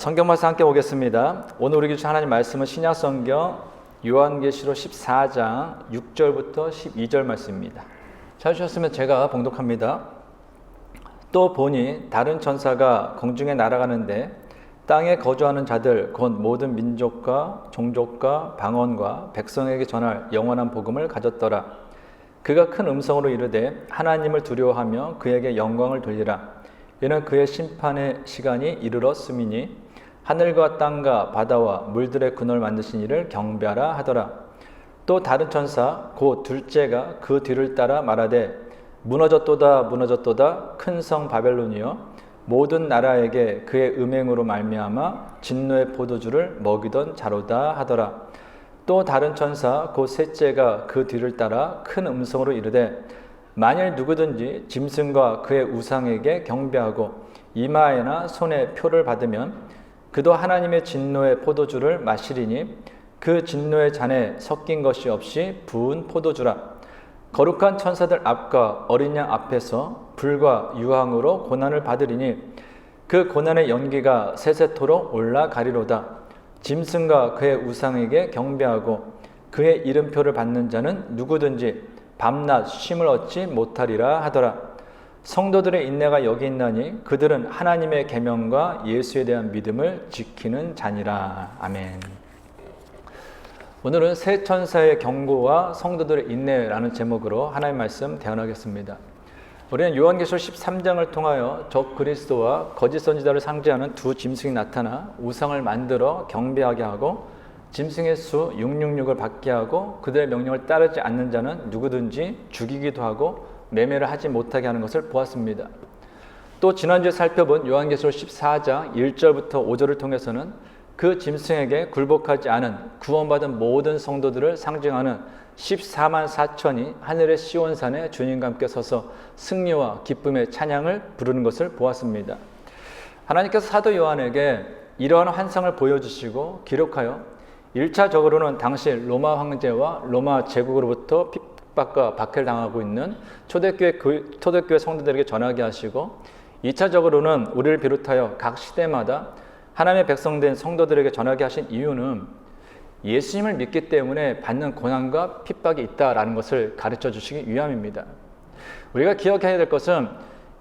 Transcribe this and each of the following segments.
성경 말씀 함께 보겠습니다. 오늘 우리 교실 하나님 말씀은 신약 성경 요한계시록 14장 6절부터 12절 말씀입니다. 찾으셨으면 제가 봉독합니다. 또 보니 다른 천사가 공중에 날아가는데 땅에 거주하는 자들 곧 모든 민족과 종족과 방언과 백성에게 전할 영원한 복음을 가졌더라. 그가 큰 음성으로 이르되 하나님을 두려워하며 그에게 영광을 돌리라. 이는 그의 심판의 시간이 이르렀음이니 하늘과 땅과 바다와 물들의 근원을 만드신 이를 경배하라 하더라. 또 다른 천사 곧 둘째가 그 뒤를 따라 말하되 무너졌도다 무너졌도다 큰 성 바벨론이여 모든 나라에게 그의 음행으로 말미암아 진노의 포도주를 먹이던 자로다 하더라. 또 다른 천사 곧 셋째가 그 뒤를 따라 큰 음성으로 이르되 만일 누구든지 짐승과 그의 우상에게 경배하고 이마에나 손에 표를 받으면 그도 하나님의 진노의 포도주를 마시리니 그 진노의 잔에 섞인 것이 없이 부은 포도주라. 거룩한 천사들 앞과 어린 양 앞에서 불과 유황으로 고난을 받으리니 그 고난의 연기가 세세토록 올라가리로다. 짐승과 그의 우상에게 경배하고 그의 이름표를 받는 자는 누구든지 밤낮 쉼을 얻지 못하리라 하더라. 성도들의 인내가 여기 있나니 그들은 하나님의 계명과 예수에 대한 믿음을 지키는 자니라. 아멘. 오늘은 세 천사의 경고와 성도들의 인내라는 제목으로 하나님의 말씀 대언하겠습니다. 우리는 요한계시록 13장을 통하여 적 그리스도와 거짓 선지자를 상징하는 두 짐승이 나타나 우상을 만들어 경배하게 하고 짐승의 수 666을 받게 하고 그들의 명령을 따르지 않는 자는 누구든지 죽이기도 하고 매매를 하지 못하게 하는 것을 보았습니다. 또 지난주에 살펴본 요한계시록 14장 1절부터 5절을 통해서는 그 짐승에게 굴복하지 않은 구원받은 모든 성도들을 상징하는 14만 4천이 하늘의 시온산에 주님과 함께 서서 승리와 기쁨의 찬양을 부르는 것을 보았습니다. 하나님께서 사도 요한에게 이러한 환상을 보여주시고 기록하여 1차적으로는 당시 로마 황제와 로마 제국으로부터 핍박과 박해를 당하고 있는 초대교회 성도들에게 전하게 하시고 2차적으로는 우리를 비롯하여 각 시대마다 하나님의 백성된 성도들에게 전하게 하신 이유는 예수님을 믿기 때문에 받는 고난과 핍박이 있다라는 것을 가르쳐 주시기 위함입니다. 우리가 기억해야 될 것은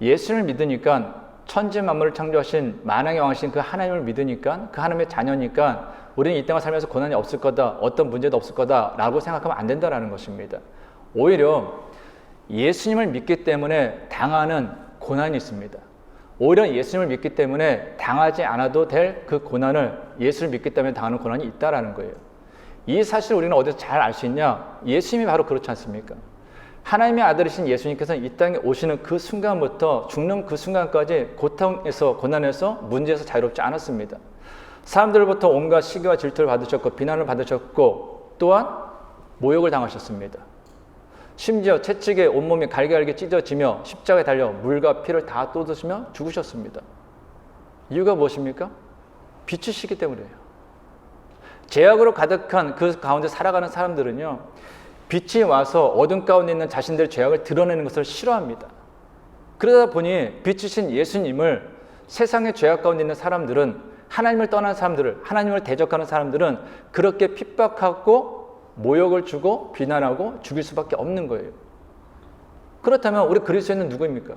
예수님을 믿으니까 천지 만물을 창조하신 만왕의 왕이신 그 하나님을 믿으니까 그 하나님의 자녀니까 우리는 이 땅을 살면서 고난이 없을 거다, 어떤 문제도 없을 거다라고 생각하면 안 된다라는 것입니다. 오히려 예수님을 믿기 때문에 당하는 고난이 있습니다. 오히려 예수님을 믿기 때문에 당하지 않아도 될 그 고난을 예수를 믿기 때문에 당하는 고난이 있다라는 거예요. 이 사실을 우리는 어디서 잘 알 수 있냐? 예수님이 바로 그렇지 않습니까? 하나님의 아들이신 예수님께서는 이 땅에 오시는 그 순간부터 죽는 그 순간까지 고통에서 고난에서 문제에서 자유롭지 않았습니다. 사람들로부터 온갖 시기와 질투를 받으셨고 비난을 받으셨고 또한 모욕을 당하셨습니다. 심지어 채찍에 온몸이 갈기갈기 찢어지며 십자가에 달려 물과 피를 다 쏟으시며 죽으셨습니다. 이유가 무엇입니까? 빛이시기 때문이에요. 죄악으로 가득한 그 가운데 살아가는 사람들은요, 빛이 와서 어둠 가운데 있는 자신들의 죄악을 드러내는 것을 싫어합니다. 그러다 보니 빛이신 예수님을 세상의 죄악 가운데 있는 사람들은, 하나님을 떠난 사람들을, 하나님을 대적하는 사람들은 그렇게 핍박하고 모욕을 주고 비난하고 죽일 수밖에 없는 거예요. 그렇다면 우리 그리스도인은 누구입니까?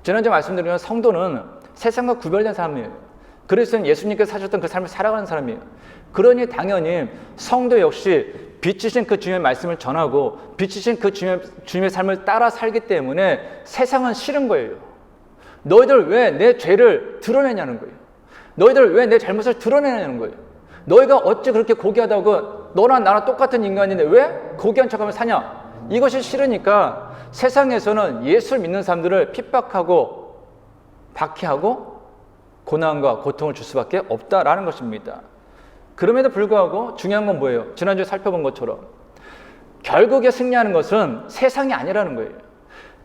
지난주에 말씀드린 성도는 세상과 구별된 사람이에요. 그리스도는 예수님께서 사셨던 그 삶을 살아가는 사람이에요. 그러니 당연히 성도 역시 빛이신 그 주님의 말씀을 전하고 빛이신 그 주님의 삶을 따라 살기 때문에 세상은 싫은 거예요. 너희들 왜 내 죄를 드러내냐는 거예요. 너희들 왜 내 잘못을 드러내냐는 거예요. 너희가 어찌 그렇게 고귀하다고, 너랑 나랑 똑같은 인간인데 왜 고귀한 척하며 사냐? 이것이 싫으니까 세상에서는 예수를 믿는 사람들을 핍박하고 박해하고 고난과 고통을 줄 수밖에 없다라는 것입니다. 그럼에도 불구하고 중요한 건 뭐예요? 지난주에 살펴본 것처럼 결국에 승리하는 것은 세상이 아니라는 거예요.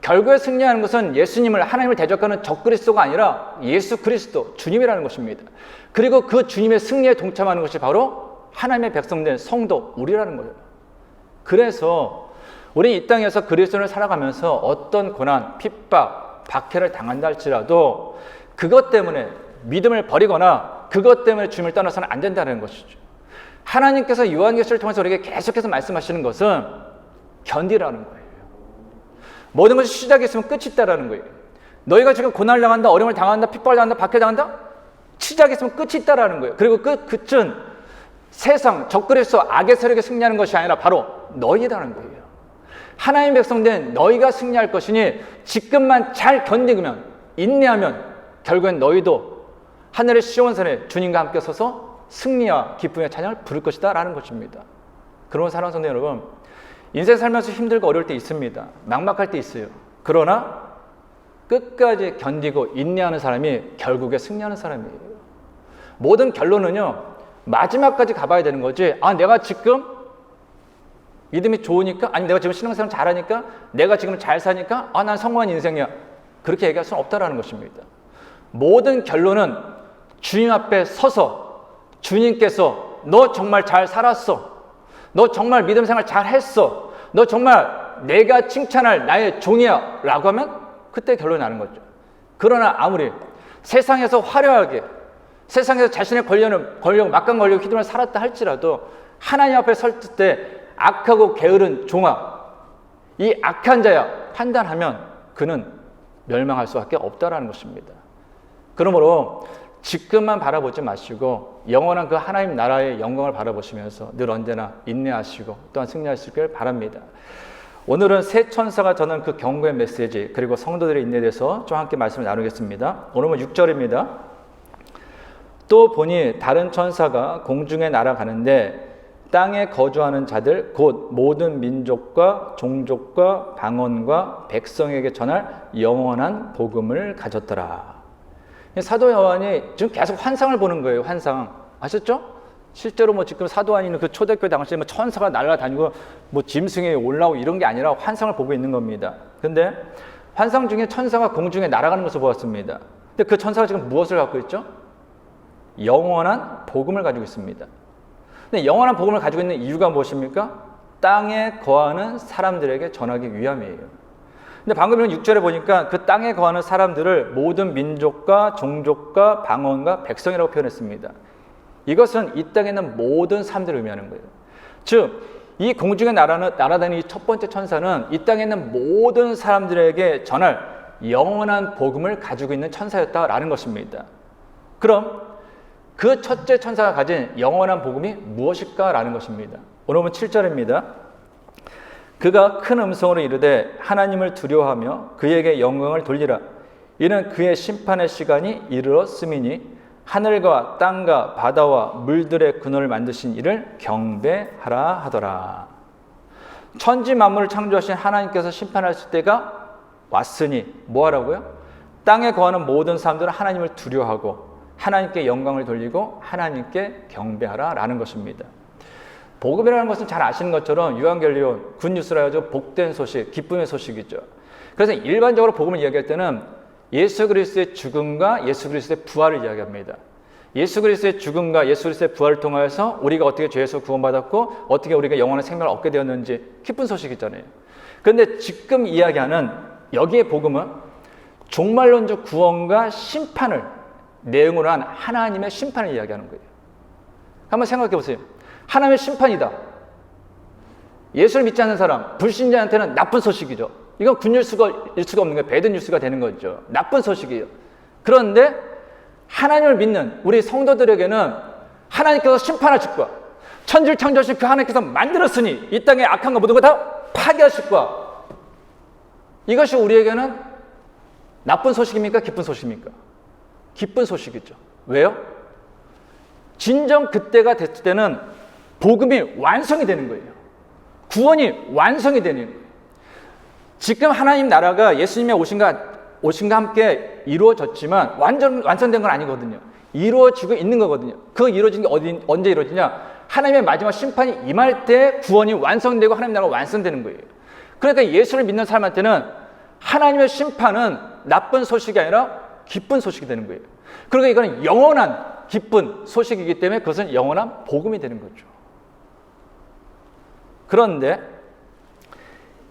결국에 승리하는 것은 예수님을, 하나님을 대적하는 적그리스도가 아니라 예수 그리스도, 주님이라는 것입니다. 그리고 그 주님의 승리에 동참하는 것이 바로 하나님의 백성된 성도, 우리라는 거예요. 그래서 우리 이 땅에서 그리스도를 살아가면서 어떤 고난, 핍박, 박해를 당한다 할지라도 그것 때문에 믿음을 버리거나 그것 때문에 주님을 떠나서는 안 된다는 것이죠. 하나님께서 요한계시를 통해서 우리에게 계속해서 말씀하시는 것은 견디라는 거예요. 모든 것이 시작이 있으면 끝이 있다라는 거예요. 너희가 지금 고난을 당한다, 어려움을 당한다, 핍박을 당한다, 박해당한다? 시작이 있으면 끝이 있다라는 거예요. 그리고 그 끝은 세상, 적그리스도 악의 세력에 승리하는 것이 아니라 바로 너희라는 거예요. 하나님 백성된 너희가 승리할 것이니 지금만 잘 견디면, 인내하면 결국엔 너희도 하늘의 시온산에 주님과 함께 서서 승리와 기쁨의 찬양을 부를 것이다 라는 것입니다. 그러면 사랑하는 성도 여러분, 인생 살면서 힘들고 어려울 때 있습니다. 막막할 때 있어요. 그러나 끝까지 견디고 인내하는 사람이 결국에 승리하는 사람이에요. 모든 결론은요, 마지막까지 가봐야 되는 거지, 내가 지금 믿음이 좋으니까, 아니 내가 지금 신앙생활 잘하니까, 내가 지금 잘 사니까 난 성공한 인생이야, 그렇게 얘기할 수는 없다라는 것입니다. 모든 결론은 주님 앞에 서서 주님께서 너 정말 잘 살았어, 너 정말 믿음 생활 잘 했어, 너 정말 내가 칭찬할 나의 종이야 라고 하면 그때 결론이 나는 거죠. 그러나 아무리 세상에서 화려하게, 세상에서 자신의 권력, 막강 권력 휘두르며 살았다 할지라도 하나님 앞에 설 때 악하고 게으른 종아, 이 악한 자야 판단하면 그는 멸망할 수밖에 없다라는 것입니다. 그러므로 지금만 바라보지 마시고 영원한 그 하나님 나라의 영광을 바라보시면서 늘 언제나 인내하시고 또한 승리하시길 바랍니다. 오늘은 새 천사가 전한 그 경고의 메시지, 그리고 성도들의 인내에 대해서 좀 함께 말씀을 나누겠습니다. 오늘은 6절입니다. 또 보니 다른 천사가 공중에 날아가는데 땅에 거주하는 자들 곧 모든 민족과 종족과 방언과 백성에게 전할 영원한 복음을 가졌더라. 사도 요한이 지금 계속 환상을 보는 거예요. 환상 아셨죠? 실제로 지금 사도 요한이는 그 초대교회 당시에 천사가 날아다니고 짐승이 올라오고 이런 게 아니라 환상을 보고 있는 겁니다. 근데 환상 중에 천사가 공중에 날아가는 것을 보았습니다. 근데 그 천사가 지금 무엇을 갖고 있죠? 영원한 복음을 가지고 있습니다. 근데 영원한 복음을 가지고 있는 이유가 무엇입니까? 땅에 거하는 사람들에게 전하기 위함이에요. 근데 방금 6절에 보니까 그 땅에 거하는 사람들을 모든 민족과 종족과 방언과 백성이라고 표현했습니다. 이것은 이 땅에 있는 모든 사람들을 의미하는 거예요. 즉, 이 공중에 날아다니는 이 첫 번째 천사는 이 땅에 있는 모든 사람들에게 전할 영원한 복음을 가지고 있는 천사였다라는 것입니다. 그럼 그 첫째 천사가 가진 영원한 복음이 무엇일까라는 것입니다. 오늘 보면 7절입니다. 그가 큰 음성으로 이르되 하나님을 두려워하며 그에게 영광을 돌리라. 이는 그의 심판의 시간이 이르렀음이니 하늘과 땅과 바다와 물들의 근원을 만드신 이를 경배하라 하더라. 천지 만물을 창조하신 하나님께서 심판하실 때가 왔으니 뭐 하라고요? 땅에 거하는 모든 사람들은 하나님을 두려워하고 하나님께 영광을 돌리고 하나님께 경배하라 라는 것입니다. 복음이라는 것은 잘 아시는 것처럼 유한결리온 굿뉴스라 해서 복된 소식, 기쁨의 소식이죠. 그래서 일반적으로 복음을 이야기할 때는 예수 그리스도의 죽음과 예수 그리스도의 부활을 이야기합니다. 예수 그리스도의 죽음과 예수 그리스도의 부활을 통하여서 우리가 어떻게 죄에서 구원받았고 어떻게 우리가 영원한 생명을 얻게 되었는지 기쁜 소식이잖아요. 그런데 지금 이야기하는 여기의 복음은 종말론적 구원과 심판을 내용으로 한 하나님의 심판을 이야기하는 거예요. 한번 생각해 보세요. 하나님의 심판이다. 예수를 믿지 않는 사람, 불신자한테는 나쁜 소식이죠. 이건 굿뉴스가 없는 거예요. 배드뉴스가 되는 거죠. 나쁜 소식이에요. 그런데 하나님을 믿는 우리 성도들에게는 하나님께서 심판하실 거야. 천지를 창조하신 그 하나님께서 만들었으니 이 땅의 악한 거 모든 거 다 파괴하실 거야. 이것이 우리에게는 나쁜 소식입니까? 기쁜 소식입니까? 기쁜 소식이죠. 왜요? 진정 그때가 됐을 때는 복음이 완성이 되는 거예요. 구원이 완성이 되는 거예요. 지금 하나님 나라가 예수님의 오심과 함께 이루어졌지만 완성된 건 아니거든요. 이루어지고 있는 거거든요. 그 이루어진 게 언제 이루어지냐? 하나님의 마지막 심판이 임할 때 구원이 완성되고 하나님 나라가 완성되는 거예요. 그러니까 예수를 믿는 사람한테는 하나님의 심판은 나쁜 소식이 아니라 기쁜 소식이 되는 거예요. 그러니까 이거는 영원한 기쁜 소식이기 때문에 그것은 영원한 복음이 되는 거죠. 그런데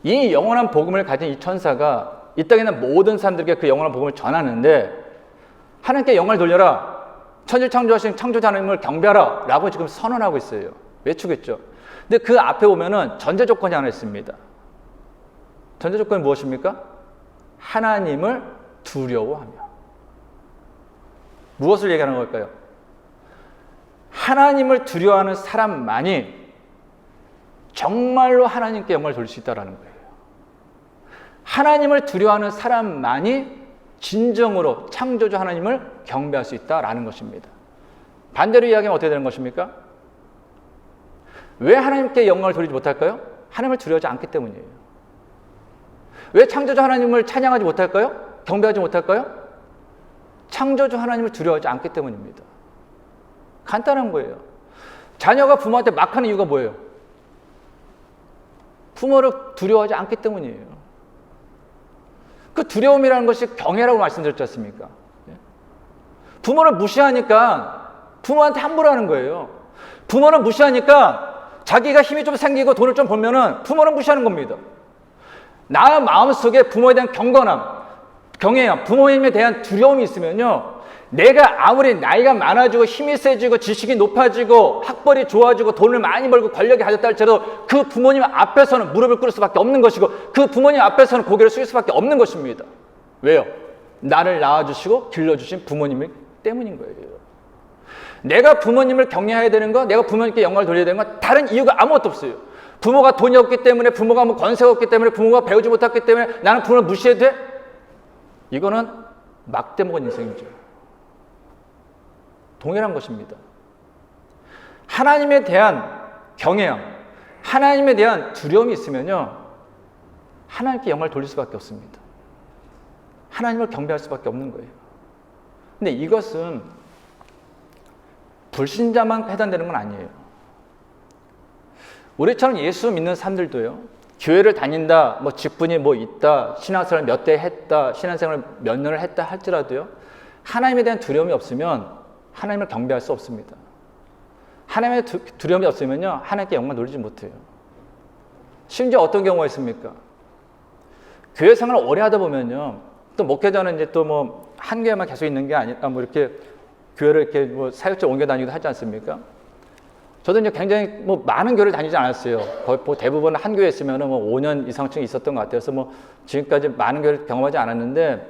이 영원한 복음을 가진 이 천사가 이 땅에 있는 모든 사람들에게 그 영원한 복음을 전하는데 하나님께 영광을 돌려라. 천지를 창조하신 창조자 하나님을 경배하라 라고 지금 선언하고 있어요. 외치고 있죠. 근데 그 앞에 보면은 전제 조건이 하나 있습니다. 전제 조건이 무엇입니까? 하나님을 두려워하며. 무엇을 얘기하는 걸까요? 하나님을 두려워하는 사람만이 정말로 하나님께 영광을 돌릴 수 있다는 거예요. 하나님을 두려워하는 사람만이 진정으로 창조주 하나님을 경배할 수 있다는 것입니다. 반대로 이야기하면 어떻게 되는 것입니까? 왜 하나님께 영광을 돌리지 못할까요? 하나님을 두려워하지 않기 때문이에요. 왜 창조주 하나님을 찬양하지 못할까요? 경배하지 못할까요? 창조주 하나님을 두려워하지 않기 때문입니다. 간단한 거예요. 자녀가 부모한테 막 하는 이유가 뭐예요? 부모를 두려워하지 않기 때문이에요. 그 두려움이라는 것이 경외라고 말씀드렸지 않습니까? 부모를 무시하니까 부모한테 함부로 하는 거예요. 부모를 무시하니까 자기가 힘이 좀 생기고 돈을 좀 벌면은 부모를 무시하는 겁니다. 나 마음속에 부모에 대한 경건함, 경외함, 부모님에 대한 두려움이 있으면요, 내가 아무리 나이가 많아지고 힘이 세지고 지식이 높아지고 학벌이 좋아지고 돈을 많이 벌고 권력이 가졌다 할지라도 그 부모님 앞에서는 무릎을 꿇을 수밖에 없는 것이고 그 부모님 앞에서는 고개를 숙일 수밖에 없는 것입니다. 왜요? 나를 낳아주시고 길러주신 부모님 때문인 거예요. 내가 부모님을 경외해야 되는 거, 내가 부모님께 영광을 돌려야 되는 건 다른 이유가 아무것도 없어요. 부모가 돈이 없기 때문에, 부모가 뭐 권세가 없기 때문에, 부모가 배우지 못했기 때문에 나는 부모를 무시해도 돼? 이거는 막대 먹은 인생이죠. 동일한 것입니다. 하나님에 대한 경외함, 하나님에 대한 두려움이 있으면요, 하나님께 영광을 돌릴 수밖에 없습니다. 하나님을 경배할 수밖에 없는 거예요. 근데 이것은 불신자만 해당되는 건 아니에요. 우리처럼 예수 믿는 사람들도요, 교회를 다닌다, 뭐 직분이 뭐 있다, 신앙생활을 몇 대 했다, 신앙생활을 몇 년을 했다 할지라도요, 하나님에 대한 두려움이 없으면 하나님을 경배할 수 없습니다. 하나님의 두려움이 없으면요, 하나님께 영광 돌리지 못해요. 심지어 어떤 경우가 있습니까? 교회 생활을 오래 하다 보면요, 또 목회자는 이제 또 뭐 한 교회만 계속 있는 게 아니라 뭐 이렇게 교회를 이렇게 뭐 사역자 옮겨 다니기도 하지 않습니까? 저도 이제 굉장히 뭐 많은 교회를 다니지 않았어요. 거의 뭐 대부분 한 교회에 있으면 뭐 5년 이상쯤 있었던 것 같아서 뭐 지금까지 많은 교회를 경험하지 않았는데,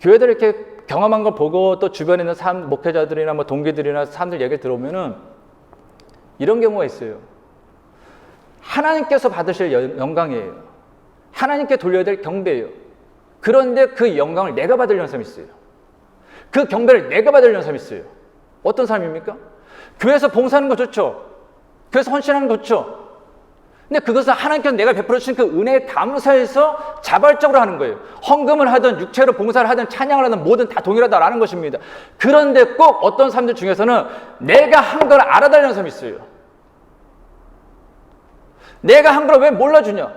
교회들 이렇게 경험한 걸 보고 또 주변에 있는 사람, 목회자들이나 뭐 동기들이나 사람들 얘기를 들어보면은 이런 경우가 있어요. 하나님께서 받으실 영광이에요. 하나님께 돌려야 될 경배예요. 그런데 그 영광을 내가 받으려는 사람이 있어요. 그 경배를 내가 받으려는 사람이 있어요. 어떤 사람입니까? 교회에서 봉사하는 거 좋죠. 교회에서 헌신하는 거 좋죠. 근데 그것은 하나님께서 내가 베풀어 주신 그 은혜에 감사해서 자발적으로 하는 거예요. 헌금을 하든 육체로 봉사를 하든 찬양을 하든 뭐든 다 동일하다라는 것입니다. 그런데 꼭 어떤 사람들 중에서는 내가 한 걸 알아달라는 사람이 있어요. 내가 한 걸 왜 몰라주냐?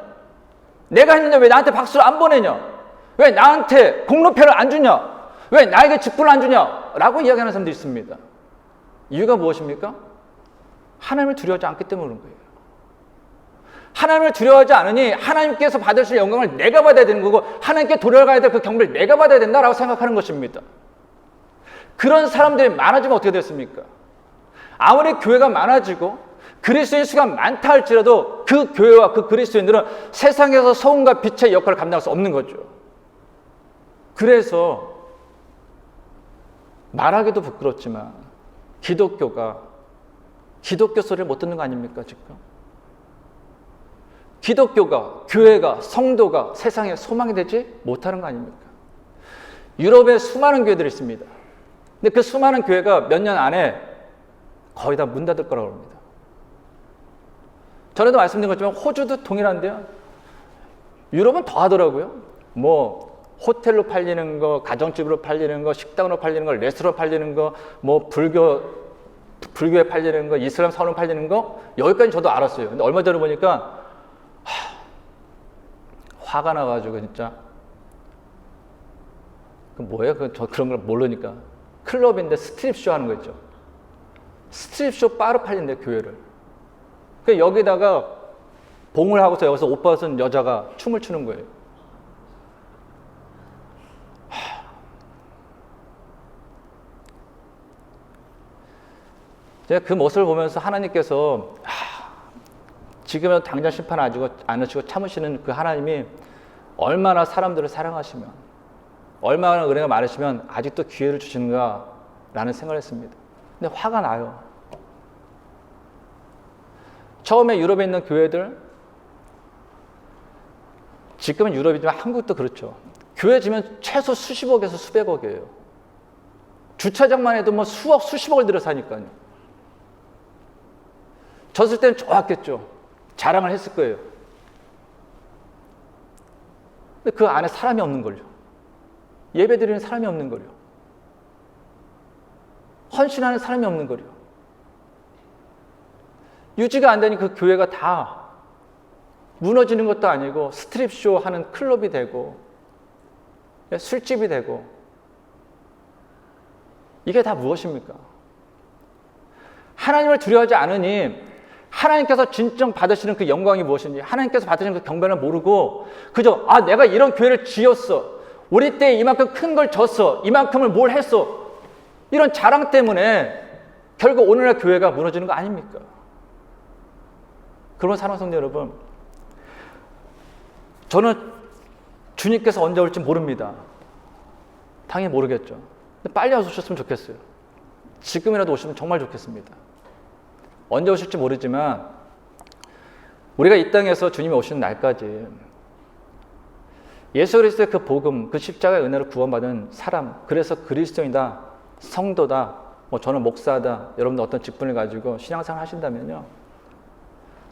내가 했는데 왜 나한테 박수를 안 보내냐? 왜 나한테 공로패를 안 주냐? 왜 나에게 직분을 안 주냐? 라고 이야기하는 사람도 있습니다. 이유가 무엇입니까? 하나님을 두려워하지 않기 때문에 그런 거예요. 하나님을 두려워하지 않으니 하나님께서 받으실 영광을 내가 받아야 되는 거고, 하나님께 돌아가야 될 그 경배를 내가 받아야 된다라고 생각하는 것입니다. 그런 사람들이 많아지면 어떻게 됐습니까? 아무리 교회가 많아지고 그리스도인 수가 많다 할지라도 그 교회와 그 그리스도인들은 세상에서 소금과 빛의 역할을 감당할 수 없는 거죠. 그래서 말하기도 부끄럽지만 기독교가 기독교 소리를 못 듣는 거 아닙니까 지금? 기독교가, 교회가, 성도가 세상에 소망이 되지 못하는 거 아닙니까? 유럽에 수많은 교회들이 있습니다. 근데 그 수많은 교회가 몇 년 안에 거의 다 문 닫을 거라고 합니다. 전에도 말씀드린 것처럼 호주도 동일한데요. 유럽은 더 하더라고요. 뭐 호텔로 팔리는 거, 가정집으로 팔리는 거, 식당으로 팔리는 거, 레스토랑 팔리는 거, 뭐 불교에 팔리는 거, 이슬람 사원 팔리는 거, 여기까지 저도 알았어요. 근데 얼마 전에 보니까 화가 나가지고 진짜 그 뭐예요? 저 그런 걸 모르니까 클럽인데 스트립쇼 하는 거 있죠. 스트립쇼 바로 팔린대 교회를. 그 여기다가 봉을 하고서 여기서 옷 벗은 여자가 춤을 추는 거예요. 제가 그 모습을 보면서 하나님께서 지금은 당장 심판 안 하시고 참으시는 그 하나님이 얼마나 사람들을 사랑하시면, 얼마나 은혜가 많으시면 아직도 기회를 주시는가라는 생각을 했습니다. 근데 화가 나요. 처음에 유럽에 있는 교회들, 지금은 유럽이지만 한국도 그렇죠. 교회 지면 최소 수십억에서 수백억이에요. 주차장만 해도 뭐 수억, 수십억을 들여서 하니까요. 졌을 때는 좋았겠죠. 자랑을 했을 거예요. 근데 그 안에 사람이 없는 걸요. 예배 드리는 사람이 없는 걸요. 헌신하는 사람이 없는 걸요. 유지가 안 되니 그 교회가 다 무너지는 것도 아니고 스트립쇼 하는 클럽이 되고 술집이 되고, 이게 다 무엇입니까? 하나님을 두려워하지 않으니 하나님께서 진정 받으시는 그 영광이 무엇인지, 하나님께서 받으시는 그 경배를 모르고 그저 내가 이런 교회를 지었어, 우리 때 이만큼 큰 걸 졌어, 이만큼을 뭘 했어, 이런 자랑 때문에 결국 오늘날 교회가 무너지는 거 아닙니까? 그러면 사랑하는 성도 여러분, 저는 주님께서 언제 올지 모릅니다. 당연히 모르겠죠. 근데 빨리 오셨으면 좋겠어요. 지금이라도 오시면 정말 좋겠습니다. 언제 오실지 모르지만 우리가 이 땅에서 주님이 오시는 날까지 예수 그리스도의 그 복음, 그 십자가의 은혜를 구원받은 사람, 그래서 그리스도인이다, 성도다, 저는 목사다, 여러분들 어떤 직분을 가지고 신앙생활 하신다면요,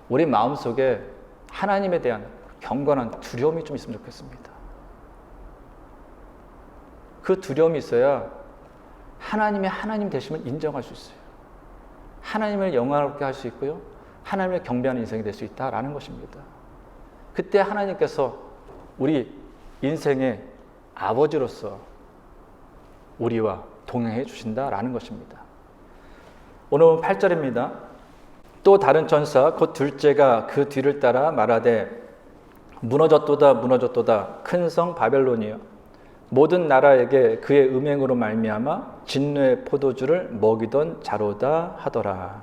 우리 마음속에 하나님에 대한 경건한 두려움이 좀 있으면 좋겠습니다. 그 두려움이 있어야 하나님의 하나님 되심을 인정할 수 있어요. 하나님을 영광롭게 할 수 있고요, 하나님을 경배하는 인생이 될 수 있다라는 것입니다. 그때 하나님께서 우리 인생의 아버지로서 우리와 동행해 주신다라는 것입니다. 오늘 8절입니다. 또 다른 천사 곧 둘째가 그 뒤를 따라 말하되 무너졌도다 무너졌도다 큰 성 바벨론이여, 모든 나라에게 그의 음행으로 말미암아 진노의 포도주를 먹이던 자로다 하더라.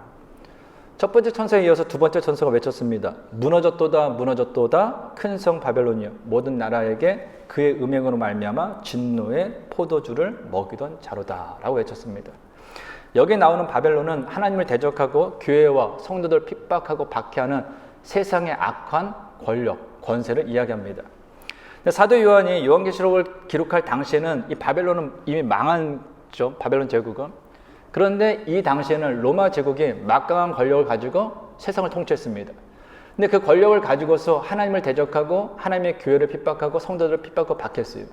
첫 번째 천사에 이어서 두 번째 천사가 외쳤습니다. 무너졌도다 무너졌도다 큰 성 바벨론이여, 모든 나라에게 그의 음행으로 말미암아 진노의 포도주를 먹이던 자로다 라고 외쳤습니다. 여기 나오는 바벨론은 하나님을 대적하고 교회와 성도들 핍박하고 박해하는 세상의 악한 권력, 권세를 이야기합니다. 사도 요한이 요한계시록을 기록할 당시에는 이 바벨론은 이미 망한죠. 바벨론 제국은. 그런데 이 당시에는 로마 제국이 막강한 권력을 가지고 세상을 통치했습니다. 근데 그 권력을 가지고서 하나님을 대적하고 하나님의 교회를 핍박하고 성도들을 핍박하고 박했어요.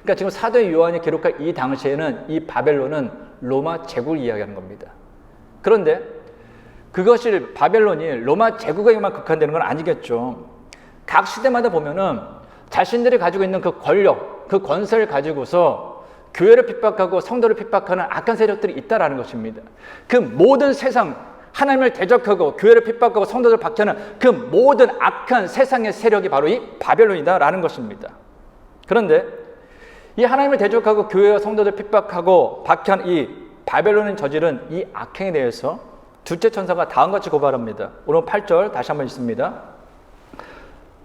그러니까 지금 사도 요한이 기록할 이 당시에는 이 바벨론은 로마 제국을 이야기하는 겁니다. 그런데 그것이 바벨론이 로마 제국에만 국한되는 건 아니겠죠. 각 시대마다 보면은 자신들이 가지고 있는 그 권력, 그 권세를 가지고서 교회를 핍박하고 성도를 핍박하는 악한 세력들이 있다라는 것입니다. 그 모든 세상, 하나님을 대적하고 교회를 핍박하고 성도들을 박해하는 그 모든 악한 세상의 세력이 바로 이 바벨론이다라는 것입니다. 그런데 이 하나님을 대적하고 교회와 성도들을 핍박하고 박해한 이 바벨론인 저지른 이 악행에 대해서 둘째 천사가 다음과 같이 고발합니다. 오늘 8절 다시 한번 읽습니다.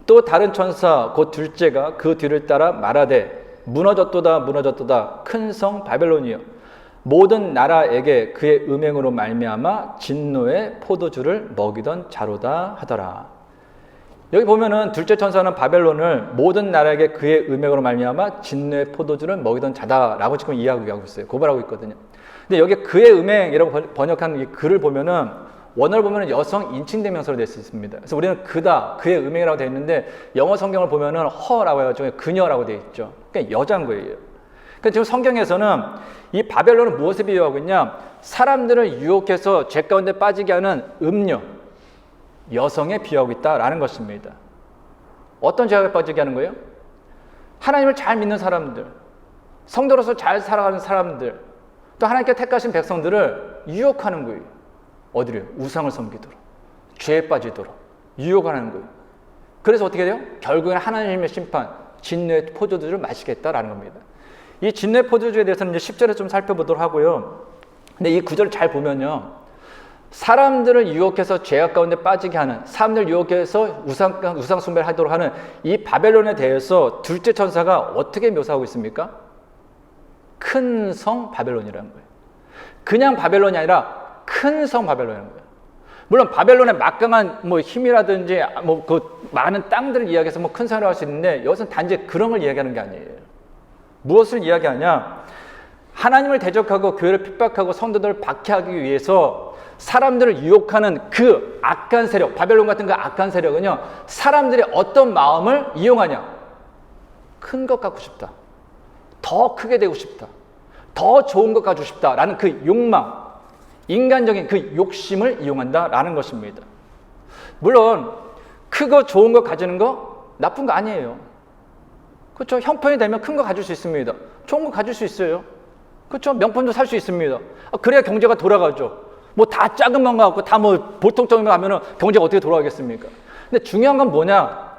또 다른 천사 곧 둘째가 그 뒤를 따라 말하되 무너졌도다 무너졌도다 큰 성 바벨론이여, 모든 나라에게 그의 음행으로 말미암아 진노의 포도주를 먹이던 자로다 하더라. 여기 보면은 둘째 천사는 바벨론을 모든 나라에게 그의 음행으로 말미암아 진노의 포도주를 먹이던 자다라고 지금 이야기하고 있어요. 고발하고 있거든요. 근데 여기 그의 음행이라고 번역한 이 글을 보면은 원어를 보면은 여성 인칭대명사로 될 수 있습니다. 그래서 우리는 그다, 그의 음행이라고 되어 있는데 영어 성경을 보면은 허라고 해가지고 그녀라고 되어 있죠. 그러니까 여자인 거예요. 그러니까 지금 성경에서는 이 바벨론은 무엇에 비유하고 있냐? 사람들을 유혹해서 죄 가운데 빠지게 하는 음녀, 여성에 비유하고 있다라는 것입니다. 어떤 죄에 빠지게 하는 거예요? 하나님을 잘 믿는 사람들, 성도로서 잘 살아가는 사람들, 또 하나님께 택하신 백성들을 유혹하는 거예요. 어디를? 우상을 섬기도록, 죄에 빠지도록 유혹하는 거예요. 그래서 어떻게 돼요? 결국에는 하나님의 심판, 진노의 포도주를 마시겠다라는 겁니다. 이 진노의 포도주에 대해서는 이제 10절에 좀 살펴보도록 하고요. 근데 이 구절을 잘 보면요, 사람들을 유혹해서 죄악 가운데 빠지게 하는, 사람들을 유혹해서 우상 숭배를 하도록 하는 이 바벨론에 대해서 둘째 천사가 어떻게 묘사하고 있습니까? 큰 성 바벨론이라는 거예요. 그냥 바벨론이 아니라 큰 성 바벨론이라는 거예요. 물론 바벨론의 막강한 힘이라든지 그 많은 땅들을 이야기해서 큰 성이라고 할 수 있는데, 여기서는 단지 그런 걸 이야기하는 게 아니에요. 무엇을 이야기하냐? 하나님을 대적하고 교회를 핍박하고 성도들을 박해하기 위해서 사람들을 유혹하는 그 악한 세력, 바벨론 같은 그 악한 세력은요, 사람들이 어떤 마음을 이용하냐? 큰 것 갖고 싶다, 더 크게 되고 싶다, 더 좋은 것 가지고 싶다라는 그 욕망, 인간적인 그 욕심을 이용한다라는 것입니다. 물론 크고 좋은 거 가지는 거 나쁜 거 아니에요. 그렇죠? 형편이 되면 큰 거 가질 수 있습니다. 좋은 거 가질 수 있어요. 그렇죠? 명품도 살 수 있습니다. 그래야 경제가 돌아가죠. 다 작은 것만 갖고 다 보통적인 거 하면은 경제가 어떻게 돌아가겠습니까? 근데 중요한 건 뭐냐?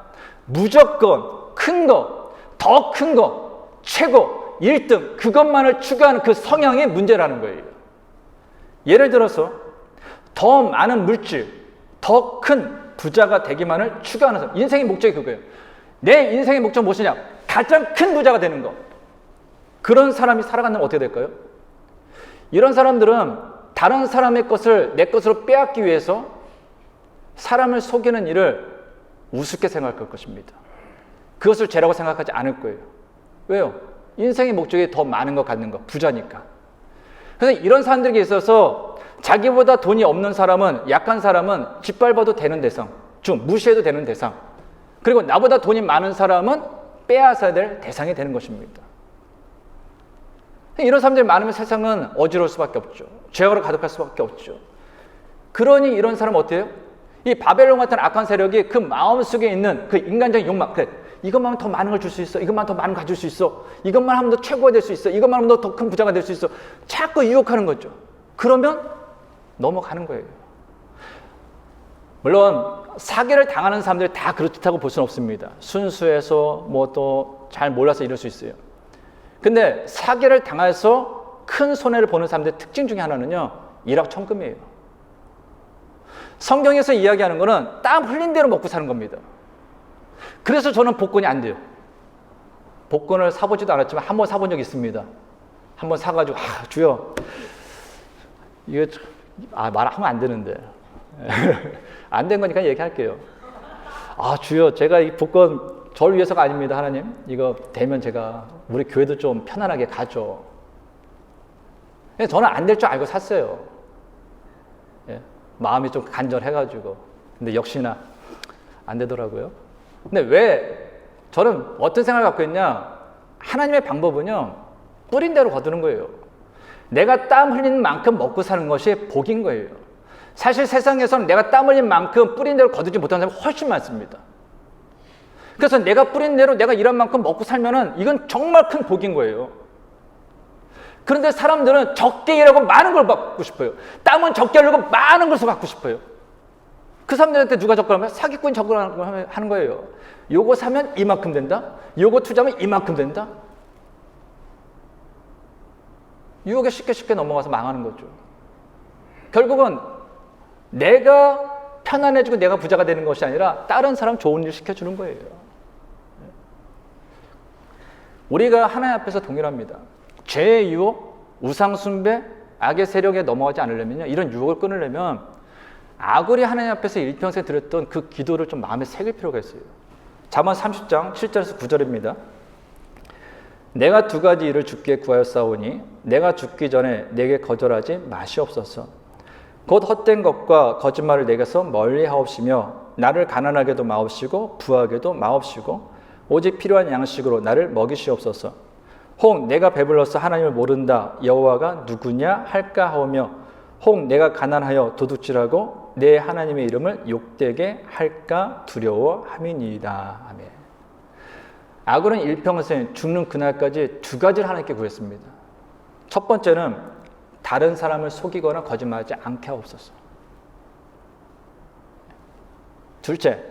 무조건 큰 거, 더 큰 거, 최고, 1등, 그것만을 추구하는 그 성향이 문제라는 거예요. 예를 들어서 더 많은 물질, 더 큰 부자가 되기만을 추구하는 사람. 인생의 목적이 그거예요. 내 인생의 목적은 무엇이냐? 가장 큰 부자가 되는 거. 그런 사람이 살아간다면 어떻게 될까요? 이런 사람들은 다른 사람의 것을 내 것으로 빼앗기 위해서 사람을 속이는 일을 우습게 생각할 것입니다. 그것을 죄라고 생각하지 않을 거예요. 왜요? 인생의 목적이 더 많은 거 갖는 거, 부자니까. 그래서 이런 사람들에게 있어서 자기보다 돈이 없는 사람은, 약한 사람은 짓밟아도 되는 대상, 무시해도 되는 대상, 그리고 나보다 돈이 많은 사람은 빼앗아야 될 대상이 되는 것입니다. 이런 사람들이 많으면 세상은 어지러울 수밖에 없죠. 죄악으로 가득할 수밖에 없죠. 그러니 이런 사람은 어때요? 이 바벨론 같은 악한 세력이 그 마음속에 있는 그 인간적인 욕망, 그래, 이것만 하면 더 많은 걸 줄 수 있어, 이것만 더 많은 걸 가질 수 있어, 이것만 하면 너 최고가 될 수 있어, 이것만 하면 너 더 큰 부자가 될 수 있어, 자꾸 유혹하는 거죠. 그러면 넘어가는 거예요. 물론 사기를 당하는 사람들이 다 그렇다고 볼 수는 없습니다. 순수해서 또 잘 몰라서 이럴 수 있어요. 근데 사기를 당해서 큰 손해를 보는 사람들의 특징 중에 하나는요, 일확천금이에요. 성경에서 이야기하는 거는 땀 흘린 대로 먹고 사는 겁니다. 그래서 저는 복권이 안 돼요. 복권을 사보지도 않았지만 한 번 사본 적이 있습니다. 한 번 사가지고 주여, 이거 말하면 안 되는데 안 된 거니까 얘기할게요. 주여, 제가 이 복권 저를 위해서가 아닙니다. 하나님, 이거 되면 제가 우리 교회도 좀 편안하게 가죠. 저는 안 될 줄 알고 샀어요. 마음이 좀 간절해가지고. 근데 역시나 안 되더라고요. 근데 왜 저는 어떤 생각을 갖고 있냐? 하나님의 방법은요, 뿌린 대로 거두는 거예요. 내가 땀 흘리는 만큼 먹고 사는 것이 복인 거예요. 사실 세상에서는 내가 땀 흘린 만큼 뿌린 대로 거두지 못하는 사람이 훨씬 많습니다. 그래서 내가 뿌린 대로 내가 일한 만큼 먹고 살면은 이건 정말 큰 복인 거예요. 그런데 사람들은 적게 일하고 많은 걸 받고 싶어요. 땀은 적게 흘리고 많은 것을 받고 싶어요. 그 사람들한테 누가 접근하면 사기꾼이 접근하는 거예요. 요거 사면 이만큼 된다. 요거 투자하면 이만큼 된다. 유혹에 쉽게 넘어가서 망하는 거죠. 결국은 내가 편안해지고 내가 부자가 되는 것이 아니라 다른 사람 좋은 일 시켜주는 거예요. 우리가 하나님 앞에서 동일합니다. 죄의 유혹, 우상 숭배, 악의 세력에 넘어가지 않으려면요, 이런 유혹을 끊으려면 아굴이 하나님 앞에서 일평생 드렸던 그 기도를 좀 마음에 새길 필요가 있어요. 잠언 30장 7절에서 9절입니다. 내가 두 가지 일을 주께 구하였사오니 내가 죽기 전에 내게 거절하지 마시옵소서. 곧 헛된 것과 거짓말을 내게서 멀리하옵시며 나를 가난하게도 마옵시고 부하게도 마옵시고 오직 필요한 양식으로 나를 먹이시옵소서. 혹 내가 배불러서 하나님을 모른다 여호와가 누구냐 할까 하오며 혹 내가 가난하여 도둑질하고 내 하나님의 이름을 욕되게 할까 두려워함이니이다. 아멘. 아굴은 일평생 죽는 그날까지 두 가지를 하나님께 구했습니다. 첫 번째는 다른 사람을 속이거나 거짓말하지 않게 하옵소서. 둘째,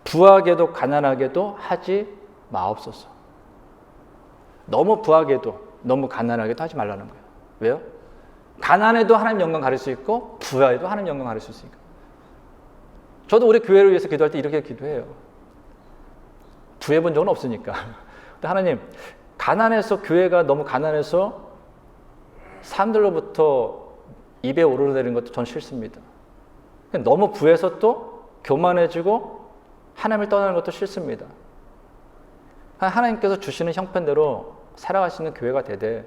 부하게도 가난하게도 하지 마옵소서. 너무 부하게도 너무 가난하게도 하지 말라는 거예요. 왜요? 가난해도 하나님 영광 가릴 수 있고 부여해도 하나님 영광 가릴 수 있으니까. 저도 우리 교회를 위해서 기도할 때 이렇게 기도해요. 부여해 본 적은 없으니까. 근데 하나님, 가난해서 교회가 너무 가난해서 사람들로부터 입에 오르내리는 것도 전 싫습니다. 너무 부해서 또 교만해지고 하나님을 떠나는 것도 싫습니다. 하나님께서 주시는 형편대로 살아가시는 교회가 되되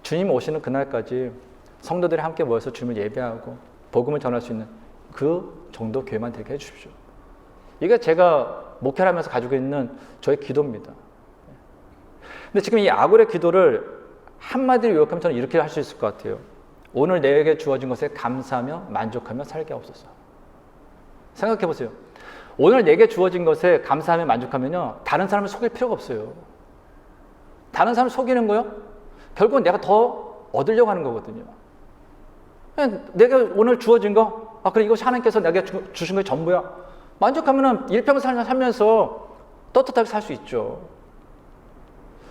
주님 오시는 그날까지 성도들이 함께 모여서 주님을 예배하고 복음을 전할 수 있는 그 정도 교회만 되게 해주십시오. 이게 제가 목회를 하면서 가지고 있는 저의 기도입니다. 근데 지금 이 아굴의 기도를 한마디로 요약하면 저는 이렇게 할 수 있을 것 같아요. 오늘 내게 주어진 것에 감사하며 만족하며 살게 하옵소서. 생각해 보세요. 오늘 내게 주어진 것에 감사하며 만족하면요, 다른 사람을 속일 필요가 없어요. 다른 사람을 속이는 거요? 결국은 내가 더 얻으려고 하는 거거든요. 그냥 내가 오늘 주어진 거, 그래 이것이 하나님께서 내게 주신 게 전부야. 만족하면은 일평생 살면서 떳떳하게 살 수 있죠.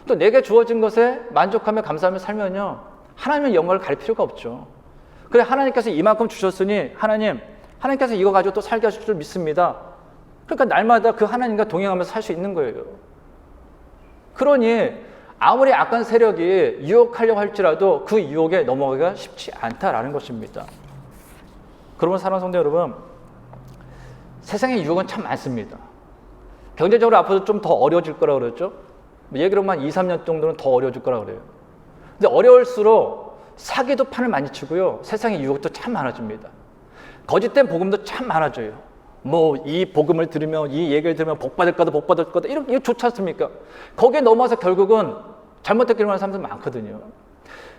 또 내게 주어진 것에 만족하며 감사하며 살면요, 하나님의 영광을 가릴 필요가 없죠. 그래 하나님께서 이만큼 주셨으니 하나님께서 이거 가지고 또 살게 하실 줄 믿습니다. 그러니까 날마다 그 하나님과 동행하면서 살 수 있는 거예요. 그러니 아무리 악한 세력이 유혹하려고 할지라도 그 유혹에 넘어가기가 쉽지 않다라는 것입니다. 그러면 사랑하는 성도 여러분, 세상의 유혹은 참 많습니다. 경제적으로 앞으로 좀 더 어려워질 거라고 그랬죠. 얘기로만 2, 3년 정도는 더 어려워질 거라고 그래요. 근데 어려울수록 사기도 판을 많이 치고요, 세상의 유혹도 참 많아집니다. 거짓된 복음도 참 많아져요. 이 복음을 들으면, 이 얘기를 들으면 복 받을 거다, 이거 좋지 않습니까? 거기에 넘어와서 결국은 잘못된 길을 하는 사람들 많거든요.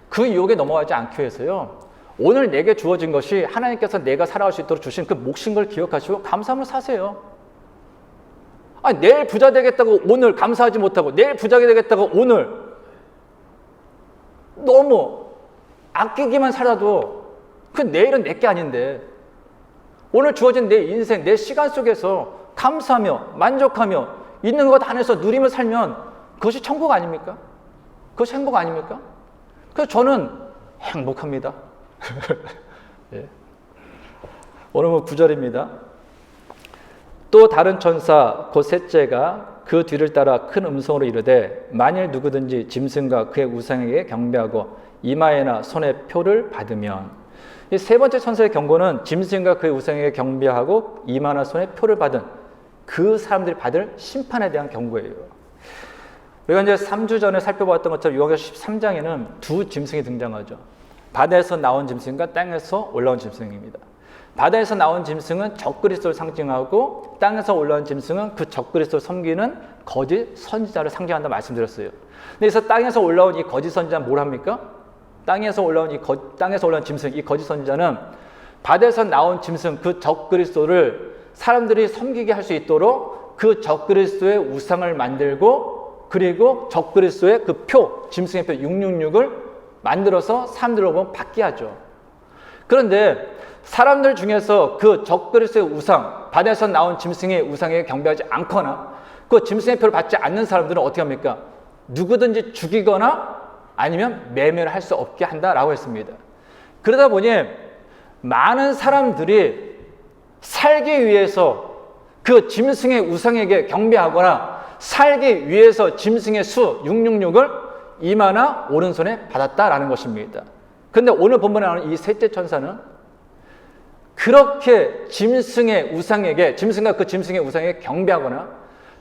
그 유혹에 넘어가지 않기 위해서요, 오늘 내게 주어진 것이 하나님께서 내가 살아갈 수 있도록 주신 그 몫인 걸 기억하시고 감사함으로 사세요. 내일 부자 되겠다고 오늘 감사하지 못하고, 내일 부자가 되겠다고 오늘 너무 아끼기만 살아도 그 내일은 내게 아닌데, 오늘 주어진 내 인생, 내 시간 속에서 감사하며 만족하며 있는 것 안에서 누리며 살면 그것이 천국 아닙니까? 그것이 행복 아닙니까? 그래서 저는 행복합니다. 예. 오늘 9절입니다. 또 다른 천사 곧 셋째가 그 뒤를 따라 큰 음성으로 이르되 만일 누구든지 짐승과 그의 우상에게 경배하고 이마에나 손에 표를 받으면, 이 세 번째 천사의 경고는 짐승과 그의 우상에게 경배하고 이마나 손에 표를 받은 그 사람들이 받을 심판에 대한 경고예요. 우리가 이제 3주 전에 살펴봤던 것처럼 요한계시록 13장에는 두 짐승이 등장하죠. 바다에서 나온 짐승과 땅에서 올라온 짐승입니다. 바다에서 나온 짐승은 적그리스도를 상징하고, 땅에서 올라온 짐승은 그 적그리스도를 섬기는 거짓 선지자를 상징한다 말씀드렸어요. 근데 그래서 땅에서 올라온 이 거짓 선지자는 뭘 합니까? 땅에서 올라온 짐승, 이 거짓 선지자는 바다에서 나온 짐승, 그 적그리스도를 사람들이 섬기게 할 수 있도록 그 적그리스도의 우상을 만들고, 그리고 적그리스도의 그 표, 짐승의 표 666을 만들어서 사람들로 보면 받게 하죠. 그런데 사람들 중에서 그 적그리스도의 우상, 바다에서 나온 짐승의 우상에 경배하지 않거나 그 짐승의 표를 받지 않는 사람들은 어떻게 합니까? 누구든지 죽이거나 아니면 매매를 할 수 없게 한다라고 했습니다. 그러다 보니 많은 사람들이 살기 위해서 그 짐승의 우상에게 경배하거나 살기 위해서 짐승의 수 666을 이마나 오른손에 받았다라는 것입니다. 그런데 오늘 본문에 나오는 이 셋째 천사는 그렇게 짐승의 우상에게, 짐승과 그 짐승의 우상에게 경배하거나